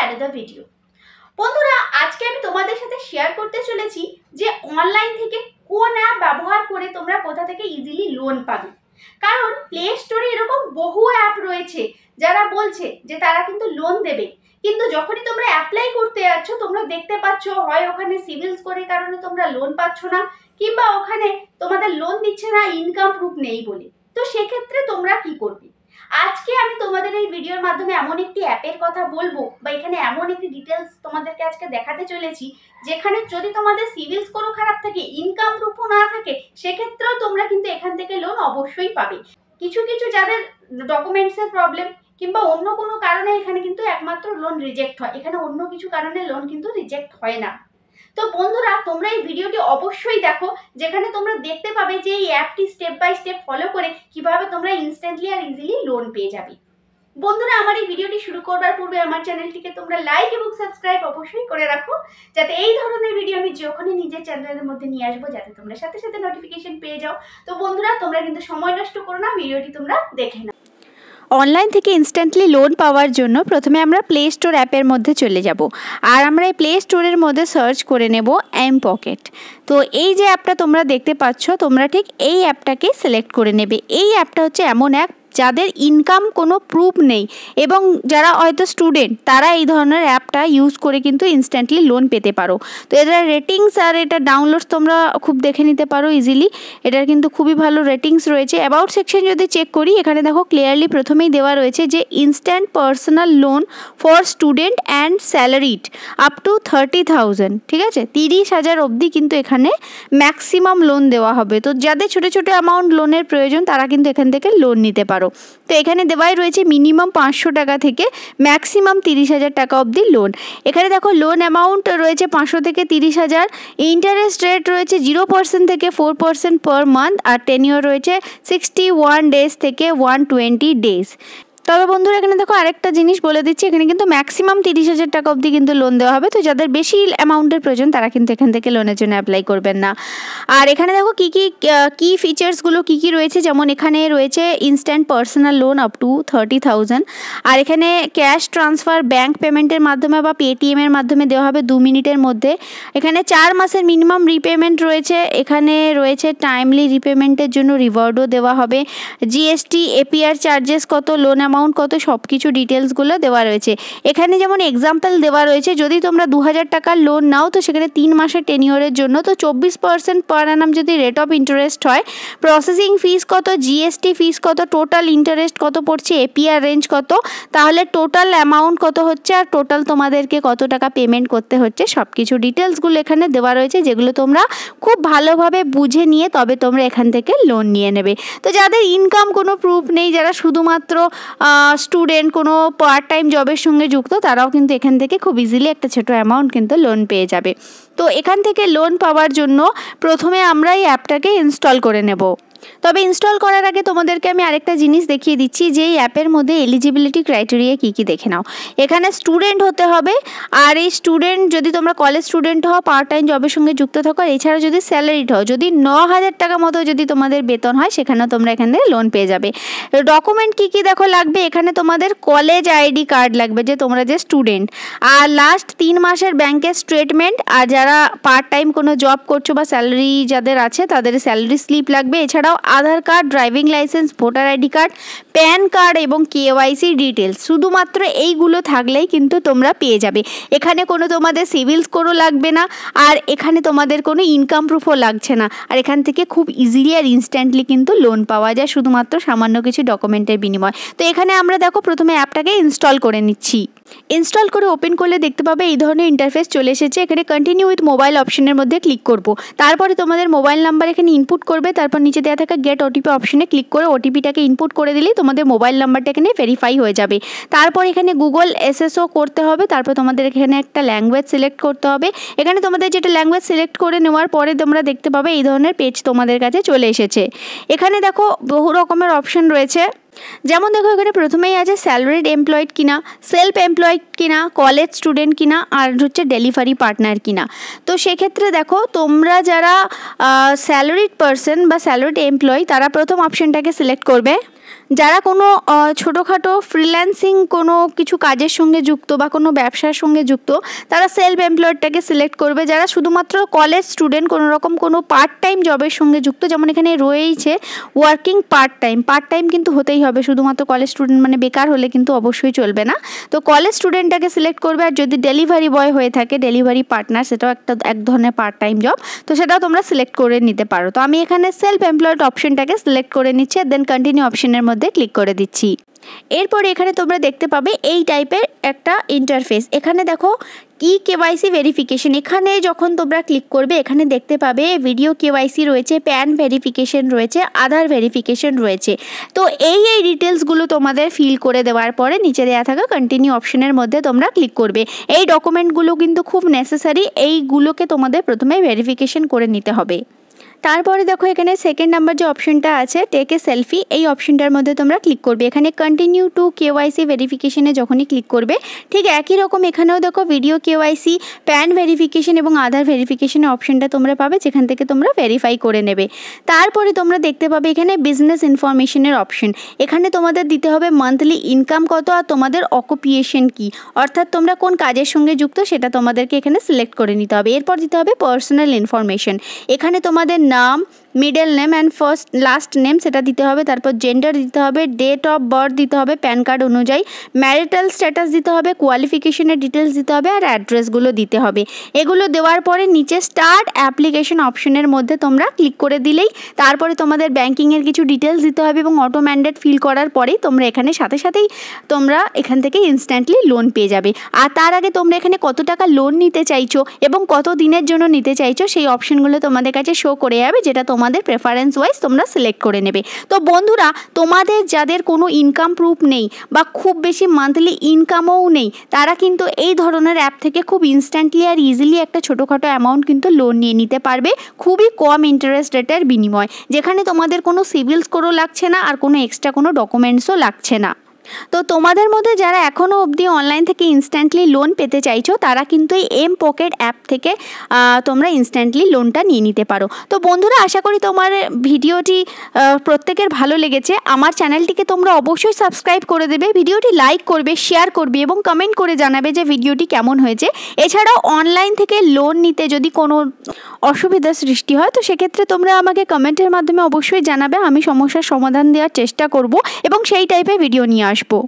another video. বন্ধুরা, আজকে আমি তোমাদের সাথে শেয়ার করতে চলেছি যে অনলাইন থেকে কোন অ্যাপ ব্যবহার করে তোমরা কোথা থেকে ইজিলি লোন পাবে। কারণ প্লে স্টোরে এরকম বহু অ্যাপ রয়েছে যারা বলছে যে তারা কিন্তু লোন দেবে, কিন্তু যখনই তোমরা অ্যাপ্লাই করতে যাচ্ছ তোমরা দেখতে পাচ্ছ হয় ওখানে সিভিল স্কোরের কারণে তোমরা লোন পাচ্ছ না, কিংবা ওখানে তোমাদের লোন দিচ্ছে না ইনকাম প্রুফ নেই বলে। তো সেক্ষেত্রে তোমরা কি করবে? আজকে আমি তোমাদের এই ভিডিওর মাধ্যমে এমন একটি অ্যাপের কথা বলবো বা এখানে এমন একটি ডিটেলস তোমাদেরকে আজকে দেখাতে চলেছি যেখানে যদি তোমাদের সিভিল স্কোরও খারাপ থাকে, ইনকাম প্রুফও না থাকে, সেক্ষেত্রেও তোমরা কিন্তু এখান থেকে লোন অবশ্যই পাবে। কিছু কিছু যাদের ডকুমেন্টসের প্রবলেম কিংবা অন্য কোনো কারণে এখানে কিন্তু একমাত্র লোন রিজেক্ট হয়, এখানে অন্য কিছু কারণে লোন কিন্তু রিজেক্ট হয় না। তো বন্ধুরা, তোমরা এই ভিডিওটি অবশ্যই দেখো, যেখানে তোমরা দেখতে পাবে যে এই অ্যাপটি স্টেপ বাই স্টেপ ফলো করে কিভাবে তোমরা ইনস্ট্যান্টলি আর ইজিলি লোন পেয়ে যাবে। বন্ধুরা, আমার এই ভিডিওটি শুরু করবার পূর্বে আমার চ্যানেলটিকে তোমরা লাইক এবং সাবস্ক্রাইব অবশ্যই করে রাখো, যাতে এই ধরনের ভিডিও আমি যখনই নিজের চ্যানেলের মধ্যে নিয়ে আসবো যাতে তোমরা সাথে সাথে নোটিফিকেশন পেয়ে যাও। তো বন্ধুরা, তোমরা কিন্তু সময় নষ্ট করো না, ভিডিওটি তোমরা দেখে নাও। অনলাইন থেকে ইনস্ট্যান্টলি লোন পাওয়ার জন্য প্রথমে আমরা প্লে স্টোর অ্যাপের মধ্যে চলে যাব, আর আমরা এই প্লে স্টোরের মধ্যে সার্চ করে নেব এমপকেট। তো এই যে অ্যাপটা তোমরা দেখতে পাচ্ছ, তোমরা ঠিক এই অ্যাপটাকে সিলেক্ট করে নেবে। এই অ্যাপটা হচ্ছে এমন অ্যাপ যাদের ইনকাম কোনো প্রুফ নেই এবং যারা হয়তো স্টুডেন্ট, তারা এই ধরনের অ্যাপটা ইউজ করে কিন্তু ইনস্ট্যান্টলি লোন পেতে পারো। তো এটার রেটিংস আর এটা ডাউনলোডস তোমরা খুব দেখে নিতে পারো ইজিলি। এটার কিন্তু খুবই ভালো রেটিংস রয়েছে। অ্যাবাউট সেকশন যদি চেক করি, এখানে দেখো ক্লিয়ারলি প্রথমেই দেওয়া রয়েছে যে instant personal loan for student and salaried up to 30,000, ঠিক আছে, 30,000 অবধি কিন্তু এখানে ম্যাক্সিমাম লোন দেওয়া হবে। তো যাদের ছোটো ছোটো অ্যামাউন্ট লোনের প্রয়োজন তারা কিন্তু এখান থেকে লোন নিতে পারো। তো এখানে দেওয়াই রয়েছে মিনিমাম 500 টাকা থেকে ম্যাক্সিমাম 30,000 টাকা অবধি লোন। এখানে দেখো লোন অ্যামাউন্ট রয়েছে 500 থেকে 30,000, ইন্টারেস্ট রেট রয়েছে 0% থেকে 4% পার মান্থ, আর টেনিওর রয়েছে 61 ডেজ থেকে 120 ডেজ। তবে বন্ধুরা, এখানে দেখো আরেকটা জিনিস বলে দিচ্ছি, এখানে কিন্তু ম্যাক্সিমাম 30,000 টাকা অবধি কিন্তু লোন দেওয়া হবে। তো যাদের বেশি অ্যামাউন্টের প্রয়োজন তারা কিন্তু এখান থেকে লোনের জন্য অ্যাপ্লাই করবেন না। আর এখানে দেখো কী ফিচার্সগুলো কী রয়েছে, যেমন এখানে রয়েছে instant personal loan up to 30,000, আর এখানে ক্যাশ ট্রান্সফার ব্যাঙ্ক পেমেন্টের মাধ্যমে বা পেটিএমের মাধ্যমে দেওয়া হবে 2 মিনিটের মধ্যে। এখানে 4 মাসের মিনিমাম রিপেমেন্ট রয়েছে। এখানে রয়েছে টাইমলি রিপেমেন্টের জন্য রিওয়ার্ডও দেওয়া হবে। জিএসটি এপিআর চার্জেস কত, লোন অ্যামাউন্ট কত, সব কিছু ডিটেলসগুলো দেওয়া রয়েছে। এখানে যেমন এক্সাম্পল দেওয়া রয়েছে, যদি তোমরা 2,000 টাকার লোন নাও তো সেখানে 3 মাসের টেনিওরের জন্য তো 24% পার অ্যানাম যদি রেট অফ ইন্টারেস্ট হয়, প্রসেসিং ফিস কত, জিএসটি ফিস কত, টোটাল ইন্টারেস্ট কত পড়ছে, এপিআর রেঞ্জ কত, তাহলে টোটাল অ্যামাউন্ট কত হচ্ছে আর টোটাল তোমাদেরকে কত টাকা পেমেন্ট করতে হচ্ছে, সব কিছু ডিটেলসগুলো এখানে দেওয়া রয়েছে, যেগুলো তোমরা খুব ভালোভাবে বুঝে নিয়ে তবে তোমরা এখান থেকে লোন নিয়ে নেবে। তো যাদের ইনকাম কোনো প্রুফ নেই, যারা শুধুমাত্র স্টুডেন্ট, কোনো পার্ট টাইম জবের সঙ্গে যুক্ত, তারাও কিন্তু এখান থেকে খুব ইজিলি একটা ছোটো অ্যামাউন্ট কিন্তু লোন পেয়ে যাবে। তো এখান থেকে লোন পাওয়ার জন্য প্রথমে আমরা এই অ্যাপটাকে ইনস্টল করে নেব। তবে ইনস্টল করার আগে তোমাদেরকে আমি আরেকটা জিনিস দেখিয়ে দিচ্ছি যে এই অ্যাপের মধ্যে এলিজিবিলিটি ক্রাইটেরিয়া কী দেখে নাও। এখানে স্টুডেন্ট হতে হবে, আর এই স্টুডেন্ট যদি তোমরা কলেজ স্টুডেন্ট হও, পার্ট টাইম জবের সঙ্গে যুক্ত থাকো, এছাড়া যদি স্যালারিড হও, যদি 9,000 টাকা মতো যদি তোমাদের বেতন হয়, সেখানেও তোমরা এখানে লোন পেয়ে যাবে। ডকুমেন্ট কী দেখো লাগবে, এখানে তোমাদের কলেজ আইডি কার্ড লাগবে যে তোমরা যে স্টুডেন্ট, আর লাস্ট 3 মাসের ব্যাংকের স্টেটমেন্ট, আর যারা পার্ট টাইম কোনো জব করছো বা স্যালারি যাদের আছে তাদের স্যালারি স্লিপ লাগবে। এছাড়াও Aadhaar card, driving licence, voter ID card, PAN card এবং কেওয়াইসি ডিটেলস, শুধুমাত্র এইগুলো থাকলেই কিন্তু তোমরা পেয়ে যাবে। এখানে কোনো তোমাদের সিভিল স্কোরও লাগবে না, আর এখানে তোমাদের কোনো ইনকাম প্রুফও লাগছে না, আর এখান থেকে খুব ইজিলি আর ইনস্ট্যান্টলি কিন্তু লোন পাওয়া যায় শুধুমাত্র সামান্য কিছু ডকুমেন্টের বিনিময়। তো এখানে আমরা দেখো প্রথমে অ্যাপটাকে ইনস্টল করে নিচ্ছি। ইনস্টল করে ওপেন করলে দেখতে পাবে এই ধরনের ইন্টারফেস চলে এসেছে। এখানে কন্টিনিউ উইথ মোবাইল অপশনের মধ্যে ক্লিক করব। তারপরে তোমাদের মোবাইল নাম্বার এখানে ইনপুট করবে, তারপর নিচে দেওয়া থাকা গেট ওটিপি অপশনে ক্লিক করে ওটিপিটাকে ইনপুট করে দিলেই তোমাদের মোবাইল নাম্বারটা এখানে ভেরিফাই হয়ে যাবে। তারপর এখানে গুগল এসএসও করতে হবে, তারপর তোমাদের এখানে একটা ল্যাঙ্গুয়েজ সিলেক্ট করতে হবে। এখানে তোমাদের যেটা ল্যাঙ্গুয়েজ সিলেক্ট করে নেওয়ার পরে তোমরা দেখতে পাবে এই ধরনের পেজ তোমাদের কাছে চলে এসেছে। এখানে দেখো বহু রকমের অপশন রয়েছে, যেমন দেখো এখানে প্রথমেই আছে স্যালারিড এমপ্লয়েড কিনা, সেলফ এমপ্লয়েড কিনা, কলেজ স্টুডেন্ট কিনা, আর হচ্ছে ডেলিভারি পার্টনার কিনা। তো সেক্ষেত্রে দেখো তোমরা যারা স্যালারিড পার্সন বা স্যালারিড এমপ্লয়ি তারা প্রথম অপশনটাকে সিলেক্ট করবে। যারা কোনো ছোটোখাটো ফ্রিল্যান্সিং কোনো কিছু কাজের সঙ্গে যুক্ত বা কোনো ব্যবসার সঙ্গে যুক্ত, তারা সেলফ এমপ্লয়েডটাকে সিলেক্ট করবে। যারা শুধুমাত্র কলেজ স্টুডেন্ট, কোনো রকম কোনো পার্ট টাইম জবের সঙ্গে যুক্ত, যেমন এখানে রয়েছে ওয়ার্কিং পার্ট টাইম কিন্তু হতেই হবে, শুধুমাত্র কলেজ স্টুডেন্ট মানে বেকার হলে কিন্তু অবশ্যই চলবে না। তো কলেজ স্টুডেন্টটাকে সিলেক্ট করবে। আর যদি ডেলিভারি বয় হয়ে থাকে, ডেলিভারি পার্টনার, সেটাও এক ধরনের পার্ট টাইম জব, তো সেটাও তোমরা সিলেক্ট করে নিতে পারো। তো আমি এখানে সেলফ এমপ্লয়েড অপশনটাকে সিলেক্ট করে নিচ্ছি, দেন কন্টিনিউ অপশনের মধ্যে ক্লিক করে দিচ্ছি। এরপরে এখানে তোমরা দেখতে পাবে এই টাইপের একটা ইন্টারফেস। এখানে দেখো কেওয়াইসি ভেরিফিকেশন, এখানে যখন তোমরা ক্লিক করবে এখানে দেখতে পাবে ভিডিও কেওয়াইসি রয়েছে, প্যান ভেরিফিকেশন রয়েছে, আধার ভেরিফিকেশন রয়েছে। তো এই ডিটেলসগুলো তোমাদের ফিল করে দেওয়ার পরে নিচে দেওয়া থাকা কন্টিনিউ অপশনের মধ্যে তোমরা ক্লিক করবে। এই ডকুমেন্টগুলো কিন্তু খুব নেসেসারি, এইগুলোকে তোমাদের প্রথমে ভেরিফিকেশন করে নিতে হবে। তারপরে দেখো এখানে সেকেন্ড নাম্বার যে অপশনটা আছে টেক এ সেলফি, এই অপশনটার মধ্যে তোমরা ক্লিক করবে। এখানে কন্টিনিউ টু কেওয়াইসি ভেরিফিকেশনে যখনই ক্লিক করবে ঠিক একই রকম এখানেও দেখো ভিডিও কেওয়াইসি, প্যান ভেরিফিকেশন এবং আধার ভেরিফিকেশনের অপশনটা তোমরা পাবে, যেখান থেকে তোমরা ভেরিফাই করে নেবে। তারপরে তোমরা দেখতে পাবে এখানে বিজনেস ইনফরমেশনের অপশন। এখানে তোমাদের দিতে হবে মান্থলি ইনকাম কত আর তোমাদের অকুপিয়েশন কি, অর্থাৎ তোমরা কোন কাজের সঙ্গে যুক্ত সেটা তোমাদেরকে এখানে সিলেক্ট করে নিতে হবে। এরপর দিতে হবে পার্সোনাল ইনফরমেশন। এখানে তোমাদের নাম, middle name and first last name সেটা দিতে হবে। তারপর জেন্ডার দিতে হবে, ডেট অফ বার্থ দিতে হবে প্যান কার্ড অনুযায়ী, ম্যারিটাল স্ট্যাটাস দিতে হবে, কোয়ালিফিকেশনের ডিটেলস দিতে হবে আর অ্যাড্রেসগুলো দিতে হবে। এগুলো দেওয়ার পরে নিচে স্টার্ট অ্যাপ্লিকেশন অপশনের মধ্যে তোমরা ক্লিক করে দিলেই তারপরে তোমাদের ব্যাঙ্কিংয়ের কিছু ডিটেলস দিতে হবে এবং অটো ম্যান্ডেট ফিল করার পরেই তোমরা এখানে সাথেই তোমরা এখান থেকে ইনস্ট্যান্টলি লোন পেয়ে যাবে। আর তার আগে তোমরা এখানে কত টাকা লোন নিতে চাইছো এবং কত দিনের জন্য নিতে চাইছো সেই অপশনগুলো তোমাদের কাছে শো করে যাবে, যেটা তোমাদের প্রেফারেন্স ওয়াইজ তোমরা সিলেক্ট করে নেবে। তো বন্ধুরা, তোমাদের যাদের কোনো ইনকাম প্রুফ নেই বা খুব বেশি মান্থলি ইনকামও নেই, তারা কিন্তু এই ধরনের অ্যাপ থেকে খুব ইনস্ট্যান্টলি আর ইজিলি একটা ছোটোখাটো অ্যামাউন্ট কিন্তু লোন নিয়ে নিতে পারবে, খুবই কম ইন্টারেস্ট রেটের বিনিময়, যেখানে তোমাদের কোনো সিভিল স্কোরও লাগছে না আর কোনো এক্সট্রা কোনো ডকুমেন্টসও লাগছে না। তো তোমাদের মধ্যে যারা এখনও অবধি অনলাইন থেকে ইনস্ট্যান্টলি লোন পেতে চাইছো, তারা কিন্তু এই এম পকেট অ্যাপ থেকে তোমরা ইনস্ট্যান্টলি লোনটা নিয়ে নিতে পারো। তো বন্ধুরা, আশা করি তোমার ভিডিওটি প্রত্যেকের ভালো লেগেছে। আমার চ্যানেলটিকে তোমরা অবশ্যই সাবস্ক্রাইব করে দেবে, ভিডিওটি লাইক করবে, শেয়ার করবে এবং কমেন্ট করে জানাবে যে ভিডিওটি কেমন হয়েছে। এছাড়াও অনলাইন থেকে লোন নিতে যদি কোনো অসুবিধার সৃষ্টি হয় তো সেক্ষেত্রে তোমরা আমাকে কমেন্টের মাধ্যমে অবশ্যই জানাবে, আমি সমস্যার সমাধান দেওয়ার চেষ্টা করব এবং সেই টাইপের ভিডিও নিয়ে আসবো।